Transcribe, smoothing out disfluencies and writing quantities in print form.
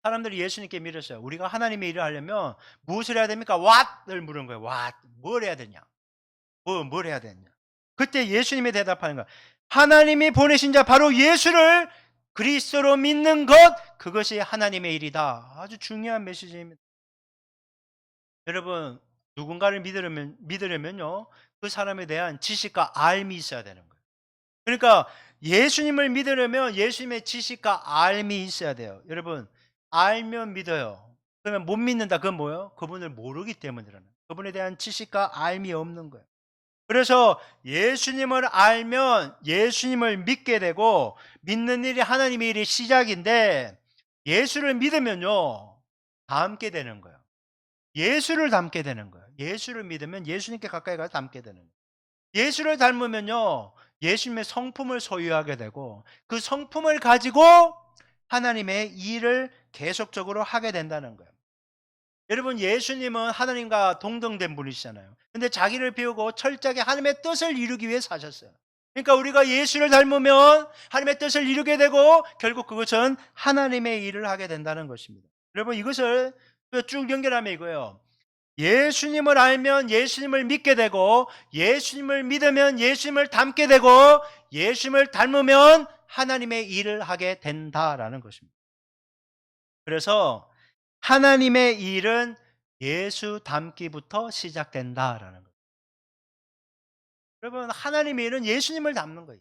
사람들이 예수님께 물었어요. 우리가 하나님의 일을 하려면 무엇을 해야 됩니까? What을 물은 거예요. What. 뭘 해야 되냐? 뭘 해야 되냐? 그때 예수님이 대답하는 거야. 하나님이 보내신 자 바로 예수를 그리스도로 믿는 것, 그것이 하나님의 일이다. 아주 중요한 메시지입니다. 여러분, 누군가를 믿으려면요, 그 사람에 대한 지식과 알미 있어야 되는 거예요. 그러니까 예수님을 믿으려면 예수님의 지식과 알미 있어야 돼요. 여러분, 알면 믿어요. 그러면 못 믿는다. 그건 뭐예요? 그분을 모르기 때문이라는 거예요. 그분에 대한 지식과 알미 없는 거예요. 그래서 예수님을 알면 예수님을 믿게 되고, 믿는 일이 하나님의 일의 시작인데, 예수를 믿으면요, 닮게 되는 거예요. 예수를 닮게 되는 거예요. 예수를 믿으면 예수님께 가까이 가서 닮게 되는 거예요. 예수를 닮으면요, 예수님의 성품을 소유하게 되고, 그 성품을 가지고 하나님의 일을 계속적으로 하게 된다는 거예요. 여러분, 예수님은 하나님과 동등된 분이시잖아요. 근데 자기를 비우고 철저하게 하나님의 뜻을 이루기 위해 사셨어요. 그러니까 우리가 예수를 닮으면 하나님의 뜻을 이루게 되고, 결국 그것은 하나님의 일을 하게 된다는 것입니다. 여러분, 이것을 쭉 연결하면 이거예요. 예수님을 알면 예수님을 믿게 되고, 예수님을 믿으면 예수님을 닮게 되고, 예수님을 닮으면 하나님의 일을 하게 된다라는 것입니다. 그래서 하나님의 일은 예수 닮기부터 시작된다라는 거예요. 여러분, 하나님의 일은 예수님을 닮는 거예요.